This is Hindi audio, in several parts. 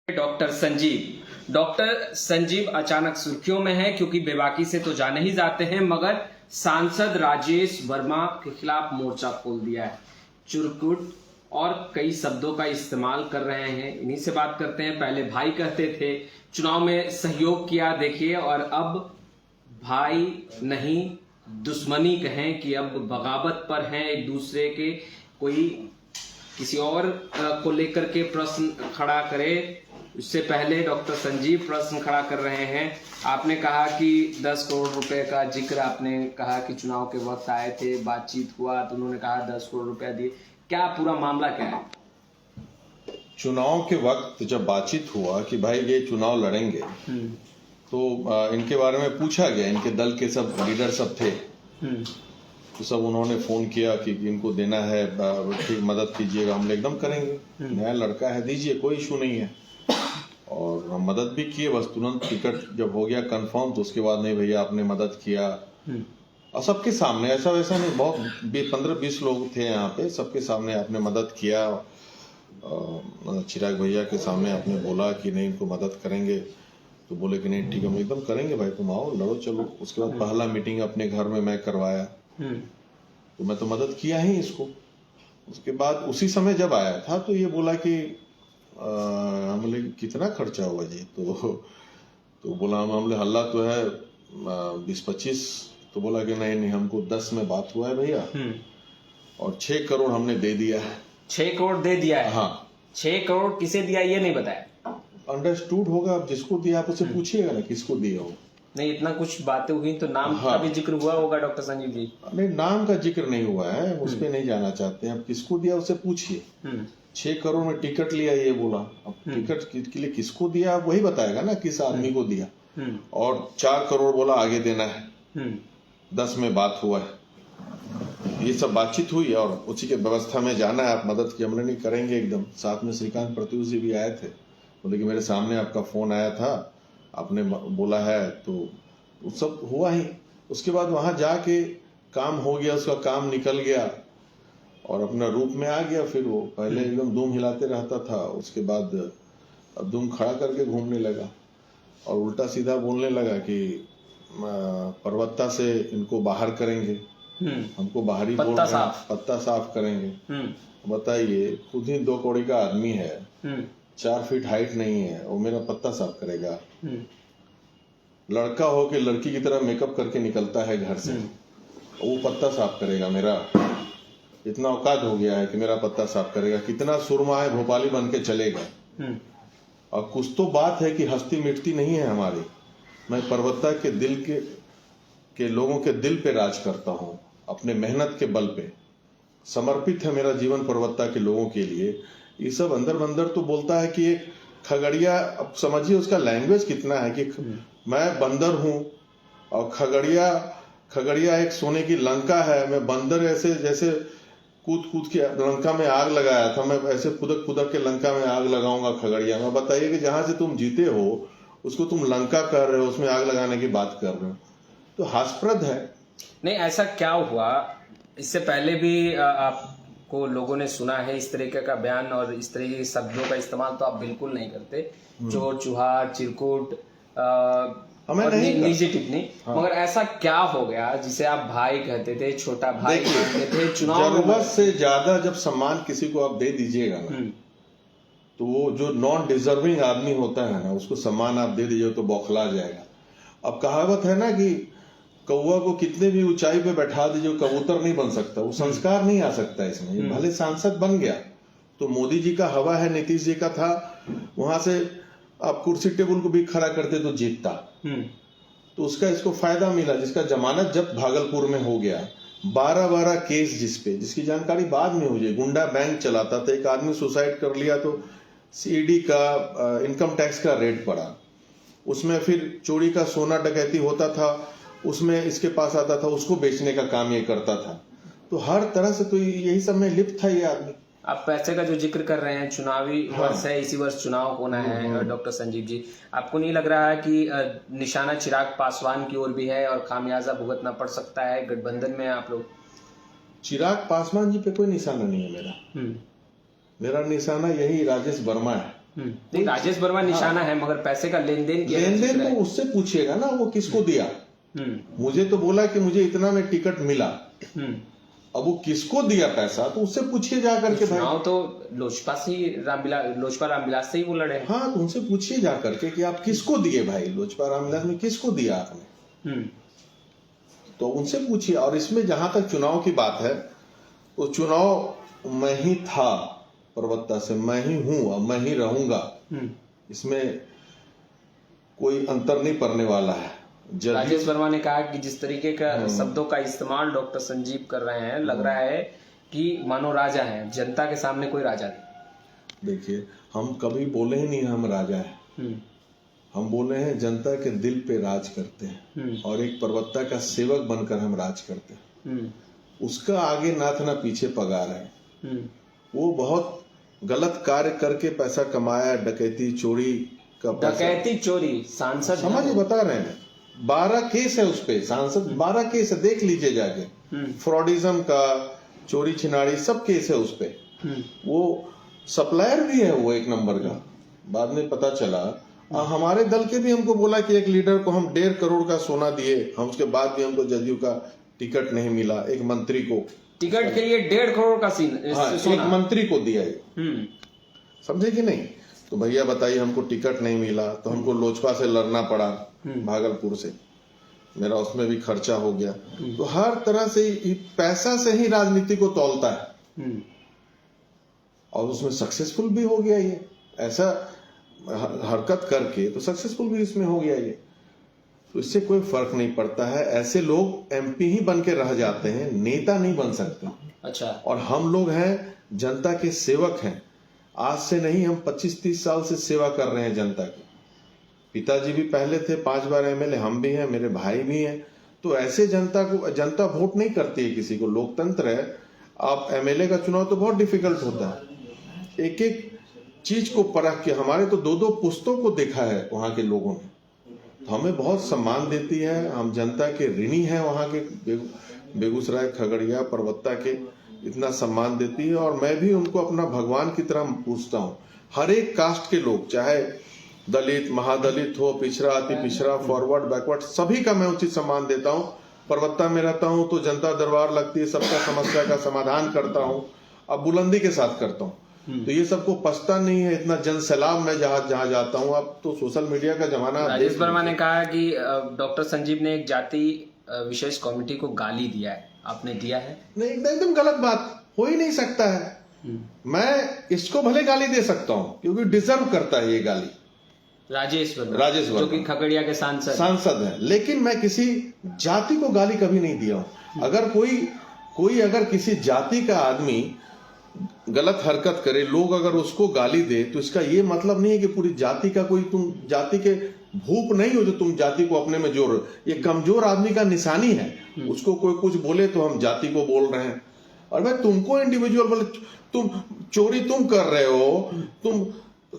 डॉक्टर संजीव अचानक सुर्खियों में है क्योंकि बेबाकी से तो जाने ही जाते हैं, मगर सांसद राजेश वर्मा के खिलाफ मोर्चा खोल दिया है। चुरकुट और कई शब्दों का इस्तेमाल कर रहे हैं। इन्हीं से बात करते हैं। पहले भाई कहते थे, चुनाव में सहयोग किया देखिए, और अब भाई नहीं दुश्मनी कहें कि अब बगावत पर हैं एक दूसरे के। कोई किसी और को लेकर के प्रश्न खड़ा करे, उससे पहले डॉक्टर संजीव प्रश्न खड़ा कर रहे हैं। आपने कहा कि 10 करोड़ रुपए का जिक्र, आपने कहा कि चुनाव के वक्त आए थे, बातचीत हुआ तो उन्होंने कहा 10 करोड़ रुपया दिए। क्या पूरा मामला क्या है? चुनाव के वक्त जब बातचीत हुआ कि भाई ये चुनाव लड़ेंगे, तो इनके बारे में पूछा गया। इनके दल के सब लीडर सब थे, तो सब उन्होंने फोन किया कि इनको देना है, ठीक मदद कीजिएगा, हम एकदम करेंगे, नया लड़का है, दीजिए, कोई इशू नहीं है। और हम मदद भी किए। बस तुरंत टिकट जब हो गया कंफर्म, तो उसके बाद नहीं भैया आपने मदद किया, और सबके सामने, ऐसा वैसा नहीं, बहुत 15-20 लोग थे यहाँ पे, सबके सामने आपने मदद किया। चिराग भैया के सामने आपने बोला कि नहीं इनको मदद करेंगे, तो बोले कि नहीं ठीक है हम एकदम करेंगे भाई, तुम आओ लड़ो चलो। उसके बाद पहला मीटिंग अपने घर में मैं करवाया, तो मैं तो मदद किया ही इसको। उसके बाद उसी समय जब आया था तो ये बोला कि हम बोले कितना खर्चा हुआ जी, तो बोला हम बोले हल्ला तो है 20-25, तो बोला कि नहीं नहीं हमको 10 में बात हुआ है भैया, और 6 करोड़ हमने दे दिया है। 6 करोड़ दे दिया है? हाँ। 6 करोड़ किसे दिया ये नहीं बताया? अंडरस्टूड होगा, आप जिसको दिया आप उसे पूछिएगा ना किसको दिया हो। नहीं, इतना कुछ बातें हुई तो नाम का भी जिक्र हुआ होगा डॉक्टर संजीव जी? नहीं, नाम का जिक्र नहीं हुआ है, उस पर नहीं जाना चाहते हैं। आप किसको दिया उसे पूछिए। 6 करोड़ में टिकट लिया ये बोला, अब टिकट के लिए किसको दिया आप वही बताएगा ना, किस आदमी को दिया। और 4 करोड़ बोला आगे देना है, 10 में बात हुआ है। ये सब बातचीत हुई और उसी के व्यवस्था में जाना है। आप मदद की हमने नहीं करेंगे एकदम। साथ में श्रीकांत प्रत्युष जी भी आए थे, बोले कि मेरे सामने आपका फोन आया था, आपने बोला है, तो वो सब हुआ ही। उसके बाद वहां जाके काम हो गया, उसका काम निकल गया और अपना रूप में आ गया। फिर वो पहले एकदम दुम हिलाते रहता था, उसके बाद अब दुम खड़ा करके घूमने लगा और उल्टा सीधा बोलने लगा कि पर्वता से इनको बाहर करेंगे, हमको बाहरी बोल रहे हैं, पत्ता साफ करेंगे। बताइए, खुद ही 2 कौड़ी का आदमी है, 4 फीट हाइट नहीं है, वो मेरा पत्ता साफ करेगा? लड़का हो के लड़की की तरह मेकअप करके निकलता है घर से, वो पत्ता साफ करेगा मेरा? इतना औकात हो गया है कि मेरा पत्ता साफ करेगा? कितना सुरमा है, भोपाली बन के चलेगा। और कुछ तो बात है कि हस्ती मिटती नहीं है हमारी। मैं पर्वता के दिल के लोगों के दिल पे राज करता हूँ, अपने मेहनत के बल पे समर्पित है मेरा जीवन पर्वता के लोगों के लिए। ये सब अंदर बंदर तो बोलता है कि एक खगड़िया, अब समझिए उसका लैंग्वेज कितना है कि मैं बंदर हूं और खगड़िया एक सोने की लंका है, मैं बंदर ऐसे जैसे कूद के लंका में आग लगाया था, मैं ऐसे कुदक के लंका में आग लगाऊंगा खगड़िया में। बताइए कि जहां से तुम जीते हो उसको तुम लंका कर रहे हो, उसमें आग लगाने की बात कर रहे हो, तो हास्यप्रद है। नहीं, ऐसा क्या हुआ? इससे पहले भी आपको लोगों ने सुना है इस तरीके का बयान, और इस तरह के शब्दों का इस्तेमाल तो आप बिल्कुल नहीं करते। चोर चुहार चिरकुट निजी टिप्पणी, मगर ऐसा क्या हो गया जिसे आप भाई कहते थे, छोटा भाई कहते थे? चुनाव जरूरत से ज्यादा जब सम्मान किसी को आप दे दीजिएगा ना, तो वो जो नॉन डिजर्विंग आदमी होता है ना, उसको सम्मान आप दे दीजिए तो बौखला जाएगा। अब कहावत है ना कि कौवा को कितने भी ऊंचाई पे बैठा दीजिए कबूतर नहीं बन सकता, वो संस्कार नहीं आ सकता इसमें। भले सांसद बन गया तो मोदी जी का हवा है, नीतीश जी का था, वहां से आप कुर्सी टेबल को भी खड़ा करते तो जीतता, तो उसका इसको फायदा मिला। जिसका जमानत जब्त भागलपुर में हो गया, 12 केस जिसकी जानकारी बाद में हो जाए। गुंडा बैंक चलाता था, एक आदमी सुसाइड कर लिया तो सीडी का इनकम टैक्स का रेड पड़ा, उसमें फिर चोरी का सोना डकैती होता था, उसमें इसके पास आता था, उसको बेचने का काम ये करता था। तो हर तरह से तो यही सब में लिप्त था ये आदमी। आप पैसे का जो जिक्र कर रहे हैं, चुनावी वर्ष है, इसी वर्ष चुनाव होना है डॉक्टर संजीव जी, आपको नहीं लग रहा है कि निशाना चिराग पासवान की ओर भी है और खामियाजा भुगतना पड़ सकता है गठबंधन में आप लोग? चिराग पासवान जी पे कोई निशाना नहीं है मेरा। मेरा निशाना यही राजेश वर्मा है। नहीं, राजेश वर्मा निशाना है, मगर पैसे का लेन देन तो उससे पूछिएगा ना वो किसको दिया। मुझे तो बोला कि मुझे इतना में टिकट मिला, अब वो किसको दिया पैसा तो उससे पूछिए जा करके भाई। चुनाव तो लोजपा रामविलास से ही वो लड़े। हाँ, तो उनसे पूछिए जा करके कि आप किसको दिए भाई, लोजपा रामविलास में किसको दिया आपने, तो उनसे पूछिए। और इसमें जहां तक चुनाव की बात है, वो चुनाव मैं ही था परबत्ता से, मैं ही हूं, अब मैं ही रहूंगा, इसमें कोई अंतर नहीं पड़ने वाला है। राजेश वर्मा ने कहा कि जिस तरीके का शब्दों का इस्तेमाल डॉक्टर संजीव कर रहे हैं, लग रहा है कि मानो राजा हैं, जनता के सामने कोई राजा नहीं। देखिए, हम कभी बोले ही नहीं हम राजा हैं, हम बोले हैं जनता के दिल पे राज करते हैं, और एक परबत्ता का सेवक बनकर हम राज करते हैं। उसका आगे नाथ ना पीछे पगार है। वो बहुत गलत कार्य करके पैसा कमाया, डकैती चोरी का पैसा। डकैती चोरी सांसद समझिए, बता रहे हैं 12 केस है उस पे, सांसद 12 केस है, देख लीजिए जाके, फ्रॉडिज्म का, चोरी छिनारी सब केस है उस पे। वो सप्लायर भी है वो एक नंबर का, बाद में पता चला। हमारे दल के भी हमको बोला कि एक लीडर को हम 1.5 करोड़ का सोना दिए, हम उसके बाद भी हमको जदयू का टिकट नहीं मिला। एक मंत्री को टिकट के लिए 1.5 करोड़ का एक मंत्री को दिया है, समझे कि नहीं। तो भैया बताइए, हमको टिकट नहीं मिला तो हमको लोजपा से लड़ना पड़ा, भागलपुर से, मेरा उसमें भी खर्चा हो गया। तो हर तरह से पैसा से ही राजनीति को तौलता है, और उसमें सक्सेसफुल भी हो गया। ये ऐसा हरकत करके तो सक्सेसफुल भी इसमें हो गया ये, तो इससे कोई फर्क नहीं पड़ता है। ऐसे लोग एमपी ही बन के रह जाते हैं, नेता नहीं बन सकते। अच्छा। और हम लोग हैं जनता के सेवक हैं, आज से नहीं, हम 25-30 साल से सेवा कर रहे हैं जनता की। पिताजी भी पहले थे 5 बार एमएलए, हम भी हैं, मेरे भाई भी हैं। तो ऐसे जनता वोट नहीं करती है किसी को, लोकतंत्र है। आप एमएलए का चुनाव तो बहुत डिफिकल्ट होता है, एक एक चीज को परख के। हमारे तो 2-2 पुस्तों को देखा है वहां के लोगों ने, तो हमें बहुत सम्मान देती है। हम जनता के ऋणी हैं, वहां के बेगूसराय, खगड़िया, परबत्ता के इतना सम्मान देती है। और मैं भी उनको अपना भगवान की तरह पूछता हूँ। हर एक कास्ट के लोग, चाहे दलित, महादलित हो, पिछड़ा, अति पिछड़ा, फॉरवर्ड, बैकवर्ड, सभी का मैं उचित सम्मान देता हूँ। परबत्ता में रहता हूँ तो जनता दरबार लगती है, सबका समस्या का समाधान करता हूँ, अब बुलंदी के साथ करता हूँ। तो ये सबको पछता नहीं है, इतना जन सैलाब मैं जहां जाता हूँ। अब तो सोशल मीडिया का जमाना। राजेश वर्मा ने कहा कि डॉक्टर संजीव ने एक जाति विशेष कमेटी को गाली दिया है, आपने दिया है? नहीं, एकदम गलत बात, हो ही नहीं सकता है। मैं इसको भले गाली दे सकता हूँ क्योंकि डिजर्व करता है ये गाली, राजेश वर्मा जो कि खगड़िया के सांसद है, लेकिन मैं किसी जाति को गाली कभी नहीं दिया हूँ। अगर कोई अगर किसी जाति का आदमी गलत हरकत करे, लोग अगर उसको गाली दे, तो इसका ये मतलब नहीं है कि पूरी जाति का कोई, तुम जाति के भूप नहीं हो जो तुम जाति को अपने में जोड़। ये कमजोर आदमी का निशानी है, उसको कोई कुछ बोले तो हम जाति को बोल रहे हैं। और भाई तुमको इंडिविजुअल बोले, तुम चोरी तुम कर रहे हो, तुम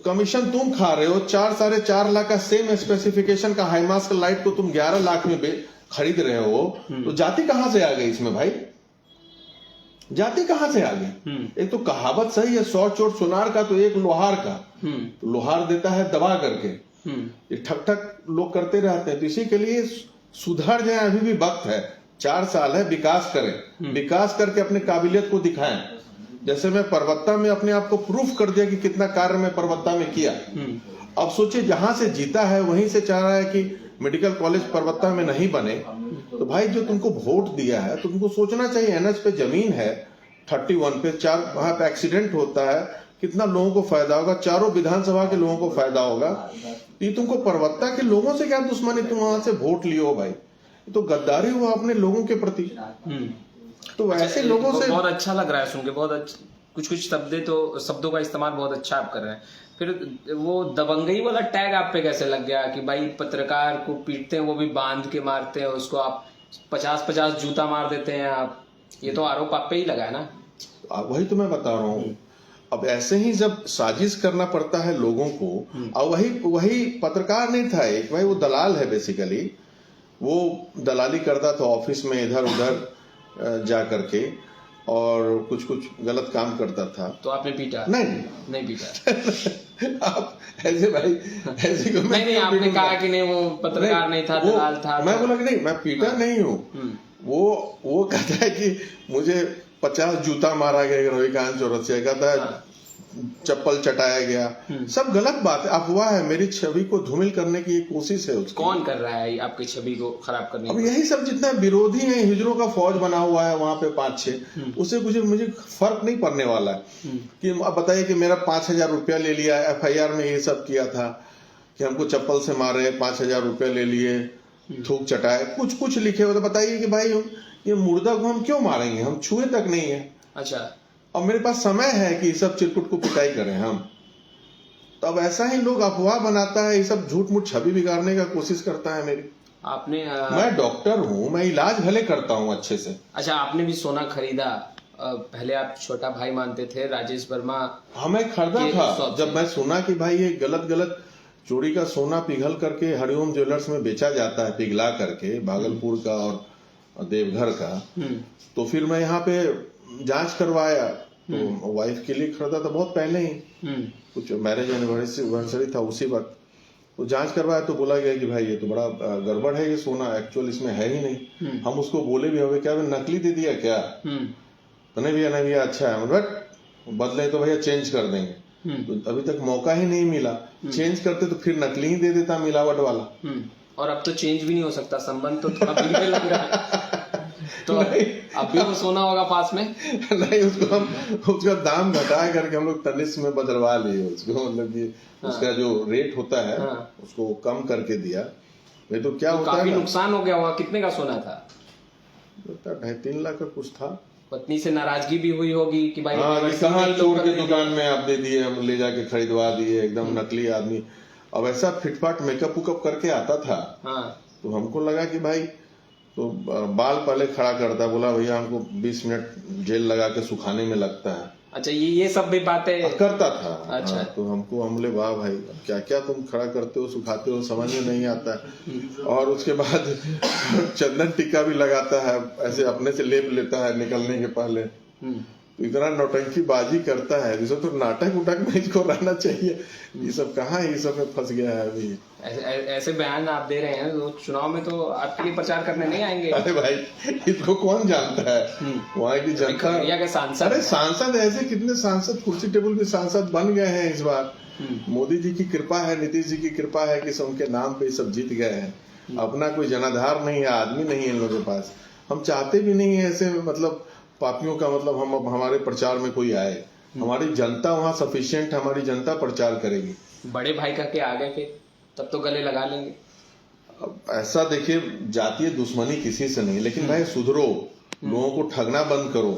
कमीशन तुम खा रहे हो, 4-4.5 लाख का सेम स्पेसिफिकेशन का हाईमास्क लाइट को तुम 11 लाख में खरीद रहे हो, तो जाति कहां से आ गई इसमें भाई? जाति कहां से आ गई? एक तो कहावत सही है, 100 चोट सुनार का तो एक लोहार का। तो लोहार देता है दबा करके, ये ठक ठक लोग करते रहते हैं। तो इसी के लिए सुधर जाए, अभी भी वक्त है, 4 साल है, विकास करें, विकास करके अपने काबिलियत को दिखाएं। जैसे मैं परबत्ता में अपने आप को प्रूफ कर दिया कि कितना कार्य मैं परबत्ता में किया। अब सोचिए, जहां से जीता है वहीं से चाह रहा है कि मेडिकल कॉलेज परबत्ता में नहीं बने। तो भाई जो तुमको वोट दिया है, तो तुमको सोचना चाहिए, एनएच पे जमीन है 31 पे, 4 वहां पे एक्सीडेंट होता है, कितना लोगों को फायदा होगा, चारों विधानसभा के लोगों को फायदा होगा। ये तुमको परबत्ता के लोगों से क्या दुश्मनी, तुम वहां से वोट लियो भाई, तो गद्दारी हुआ अपने लोगों के प्रति। तो ऐसे लोगों से बहुत अच्छा लग रहा है सुन के, बहुत अच्छा। कुछ शब्दों का इस्तेमाल बहुत अच्छा आप कर रहे हैं। फिर वो दबंगई वाला टैग आप पे कैसे लग गया कि भाई पत्रकार को पीटते हैं, वो भी बांध के मारते हैं, उसको आप 50-50 जूता मार देते हैं आप, ये तो आरोप आप पे ही लगा है ना? वही तो मैं बता रहा हूँ। अब ऐसे ही जब साजिश करना पड़ता है लोगों को, और वही पत्रकार नहीं था एक, भाई वो दलाल है बेसिकली, वो दलाली करता था ऑफिस में इधर उधर जा करके। और कुछ कुछ गलत काम करता था। तो आपने पीटा? नहीं पीटा। आप ऐसे भाई ऐसे को नहीं आपने कहा कि नहीं वो पत्रकार नहीं था, दलाल था। मैं बोला कि नहीं मैं पीटा नहीं हूँ। वो कहता है कि मुझे 50 जूता मारा गया रविकांत चौरसिया, कहता है चप्पल चटाया गया। सब गलत बात है, अफवाह है, मेरी छवि को धूमिल करने की कोशिश है उसकी। कौन कर रहा है आपकी छवि को खराब करने? अब यही सब जितना विरोधी है, हिजरों का फौज बना हुआ है वहां पे 5-6, उससे कुछ मुझे फर्क नहीं पड़ने वाला है कि अब बताइए कि मेरा 5,000 रुपया ले लिया, FIR में ये सब किया था कि हमको चप्पल से मारे, 5,000 रुपया ले लिए, थूक चटाए, कुछ कुछ लिखे हुए। तो बताइए कि भाई ये मुर्दा को हम क्यों मारेंगे, हम छुए तक नहीं है। अच्छा, अब मेरे पास समय है कि सब चिरकुट को पिटाई करें हम। तो अब ऐसा ही लोग अफवाह बनाता है, ये सब झूठ मूठ छवि बिगाड़ने का कोशिश करता है मेरी। आपने मैं डॉक्टर हूँ, मैं इलाज भले करता हूँ अच्छे से। अच्छा, आपने भी सोना खरीदा? पहले आप छोटा भाई मानते थे राजेश वर्मा। हमें खरीदा था जब मैं सुना कि भाई ये गलत चोरी का सोना पिघल करके हरिओम ज्वेलर्स में बेचा जाता है, पिघला करके, भागलपुर का और देवघर का। तो फिर मैं यहाँ पे जांच करवाया, तो वाइफ के लिए खरीदा था बहुत पहले ही, कुछ मैरिज एनिवर्सरी था उसी वक्त। तो जांच करवाया तो बोला गया कि भाई ये तो बड़ा गड़बड़ है, ये सोना एक्चुअल इसमें है ही नहीं। हम उसको बोले भी होंगे क्या नकली दे दिया क्या? तो नहीं भैया अच्छा है, बट बदले तो भैया चेंज कर देंगे। तो अभी तक मौका ही नहीं मिला, चेंज करते तो फिर नकली ही दे देता मिलावट वाला। और अब तो चेंज भी नहीं हो सकता, संबंध तो थोड़ा बिगड़ने लग रहा है। तो अब भी वो सोना होगा पास में? नहीं, उसका दाम घटा करके हम लोग तनिष्क में बदलवा लिए उसको, मतलब कि उसका जो रेट होता है उसको कम करके दिया। नहीं तो क्या होता है, काफी नुकसान हो गया होगा। कितने का सोना था? 2.5-3 लाख का कुछ था। पत्नी से नाराजगी भी हुई होगी कि भाई कहाँ चोर के दुकान में आप दे दिए, हम ले जाके खरीदवा दिए, एकदम नकली आदमी। अब ऐसा फिटफाट मेकअप उकअप करके आता था। तो हमको लगा कि भाई, तो बाल पहले खड़ा करता, बोला भैया हमको 20 मिनट जेल लगा के सुखाने में लगता है। अच्छा, ये सब भी बातें करता था। अच्छा। तो हमको हमले वाह भाई क्या क्या तुम खड़ा करते हो, सुखाते हो, समझ में नहीं आता है। और उसके बाद चंदन टीका भी लगाता है, ऐसे अपने से लेप लेता है निकलने के पहले। तो इतना नौटंकी बाजी करता है, जिसे तो नाटक उटक में इसको रहना चाहिए। ये सब कहाँ, ये सब में फंस गया है अभी। ऐसे बयान आप दे रहे हैं तो चुनाव में तो आपके लिए प्रचार करने नहीं आएंगे? अरे भाई, इसको कौन जानता है, वहाँ की जनता के सांसद। अरे सांसद ऐसे कितने सांसद कुर्सी टेबल के सांसद बन गए हैं इस बार। मोदी जी की कृपा है, नीतीश जी की कृपा है कि उनके नाम पे सब जीत गए हैं। अपना कोई जनाधार नहीं है, आदमी नहीं है इन लोगों के पास। हम चाहते भी नहीं है ऐसे, मतलब पापियों का, मतलब हम हमारे प्रचार में कोई आए। हमारी जनता वहाँ सफिशिएंट, हमारी जनता प्रचार करेगी। बड़े भाई का के आ गए फिर, तब तो गले लगा लेंगे। अब ऐसा देखिए, जातीय दुश्मनी किसी से नहीं, लेकिन भाई सुधरो, लोगों को ठगना बंद करो,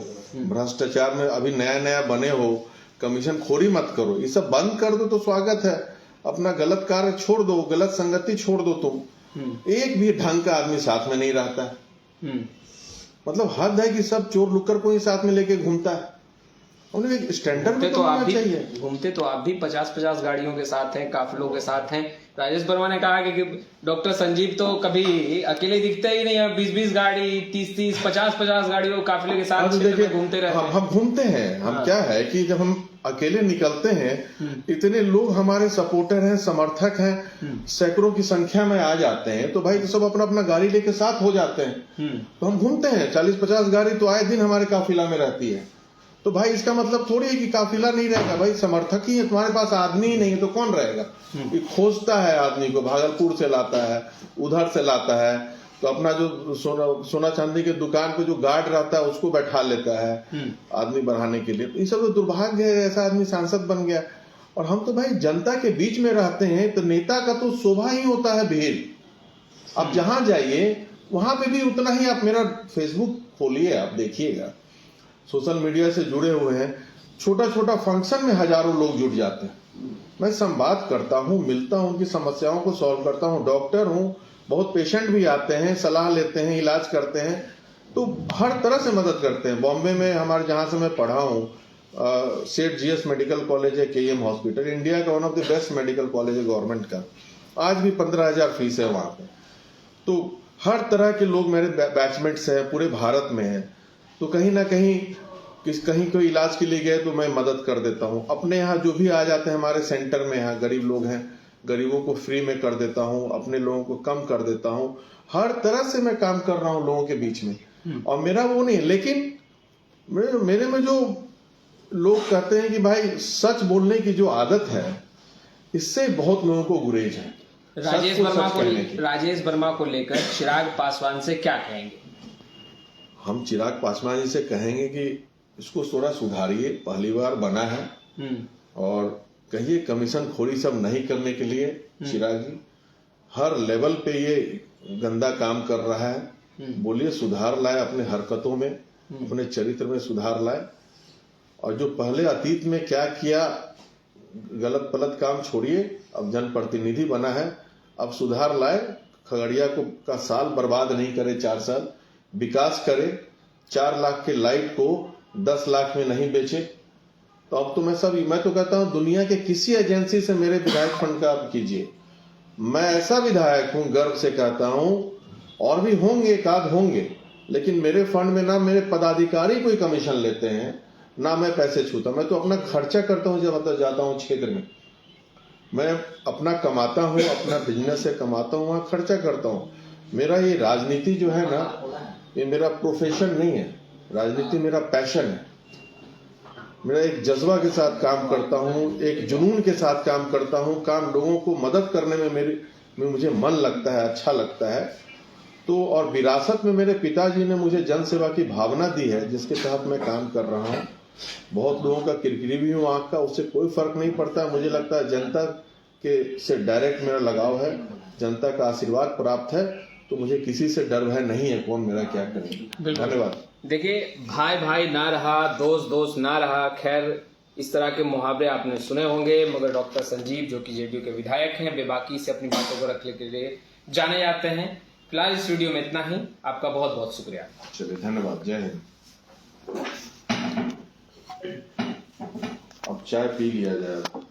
भ्रष्टाचार में अभी नया नया बने हो, कमीशन खोरी मत करो, ये सब बंद कर दो तो स्वागत है। अपना गलत कार्य छोड़ दो, गलत संगति छोड़ दो। तुम एक भी ढंग का आदमी साथ में नहीं रहता है। मतलब हद है कि सब चोर लुक्कर को ही साथ में लेके घूमता है। उन्हें एक स्टैंडर्ड भी तो होना चाहिए। घूमते तो आप भी 50-50 गाड़ियों के साथ हैं, काफिलों के साथ हैं। राजेश वर्मा ने कहा कि डॉक्टर संजीव तो कभी अकेले दिखते ही नहीं है, 20-20 गाड़ी, 30-30, 50-50 गाड़ियों काफिले के साथ घूमते रहते हैं। हम घूमते हैं। हम क्या है कि जब हम अकेले निकलते हैं, इतने लोग हमारे सपोर्टर हैं, समर्थक हैं, सैकड़ों की संख्या में आ जाते हैं, तो भाई तो सब अपना अपना गाड़ी लेके साथ हो जाते हैं। तो हम घूमते हैं, 40-50 गाड़ी तो आए दिन हमारे काफिला में रहती है। तो भाई इसका मतलब थोड़ी है कि काफिला नहीं रहेगा, भाई समर्थक ही है, तुम्हारे पास आदमी ही नहीं है तो कौन रहेगा। ये खोजता है आदमी को, भागलपुर से लाता है, उधर से लाता है, तो अपना जो सोना चांदी के दुकान पे जो गार्ड रहता है उसको बैठा लेता है आदमी बढ़ाने के लिए। तो ये सब तो दुर्भाग्य है, ऐसा आदमी सांसद बन गया। और हम तो भाई जनता के बीच में रहते हैं, तो नेता का तो शोभा ही होता है भीड़। आप जहां जाइए वहां पे भी उतना ही। आप मेरा फेसबुक खोलिए, आप देखिएगा, सोशल मीडिया से जुड़े हुए हैं, छोटा छोटा फंक्शन में हजारों लोग जुट जाते हैं। मैं संवाद करता हूँ, मिलता हूँ, उनकी समस्याओं को सॉल्व करता हूँ। डॉक्टर हूँ, बहुत पेशेंट भी आते हैं, सलाह लेते हैं, इलाज करते हैं, तो हर तरह से मदद करते हैं। बॉम्बे में हमारे जहाँ से मैं पढ़ा हूँ, सेठ GS मेडिकल कॉलेज है, KM हॉस्पिटल, इंडिया का one of the best medical college है गवर्नमेंट का। आज भी 15,000 फीस है वहाँ पे। तो हर तरह के लोग मेरे बैचमेट्स हैं, पूरे भारत में हैं। तो कहीं ना कहीं कहीं कोई इलाज के लिए गए तो मैं मदद कर देता हूँ। अपने यहाँ जो भी आ जाते हैं हमारे सेंटर में, यहाँ गरीब लोग हैं, गरीबों को फ्री में कर देता हूँ, अपने लोगों को कम कर देता हूँ। हर तरह से मैं काम कर रहा हूँ लोगों के बीच में। और मेरा वो नहीं है, लेकिन मेरे में जो लोग कहते हैं कि भाई सच बोलने की जो आदत है, इससे बहुत लोगों को गुरेज है। राजेश वर्मा को लेकर चिराग पासवान से क्या कहेंगे? हम चिराग पासवान जी से कहेंगे कि इसको थोड़ा सुधारिए, पहली बार बना है, और कहिए कमीशन खोरी सब नहीं करने के लिए। चिराग जी हर लेवल पे ये गंदा काम कर रहा है, बोलिए सुधार लाए अपने हरकतों में, अपने चरित्र में सुधार लाए। और जो पहले अतीत में क्या किया, गलत पलत काम छोड़िए, अब जनप्रतिनिधि बना है, अब सुधार लाए, खगड़िया को का साल बर्बाद नहीं करे, 4 साल विकास करे, 4 लाख के लाइट को 10 लाख में नहीं बेचे। तो अब तो मैं तो कहता हूं दुनिया के किसी एजेंसी से मेरे विधायक फंड का आप कीजिए, मैं ऐसा विधायक हूं, गर्व से कहता हूं, और भी होंगे, एक आध होंगे, लेकिन मेरे फंड में ना मेरे पदाधिकारी कोई कमीशन लेते हैं, ना मैं पैसे छूता। मैं तो अपना खर्चा करता हूं, जब जाता हूं क्षेत्र में, मैं अपना कमाता हूं, अपना बिजनेस से कमाता हूं, वहां खर्चा करता हूं। मेरा ये राजनीति जो है ना, ये मेरा प्रोफेशन नहीं है, राजनीति मेरा पैशन है। मेरा एक जज्बा के साथ काम करता हूँ, एक जुनून के साथ काम करता हूँ, काम लोगों को मदद करने में मुझे मन लगता है, अच्छा लगता है। तो और विरासत में मेरे पिताजी ने मुझे जन सेवा की भावना दी है, जिसके तहत मैं काम कर रहा हूँ। बहुत लोगों का किरकिरी भी हूँ आँख का, उससे कोई फर्क नहीं पड़ता। मुझे लगता है जनता के से डायरेक्ट मेरा लगाव है, जनता का आशीर्वाद प्राप्त है, तो मुझे किसी से डर भय नहीं है, कौन मेरा क्या करे। धन्यवाद। देखिए, भाई भाई ना रहा, दोस्त दोस्त ना रहा, खैर इस तरह के मुहावरे आपने सुने होंगे, मगर डॉक्टर संजीव जो कि जेडीयू के विधायक हैं, बेबाकी से अपनी बातों को रखने के लिए जाने जाते हैं। फिलहाल इस वीडियो में इतना ही, आपका बहुत बहुत शुक्रिया। चलिए, धन्यवाद, जय हिंद। अब चाय पी लिया जाए।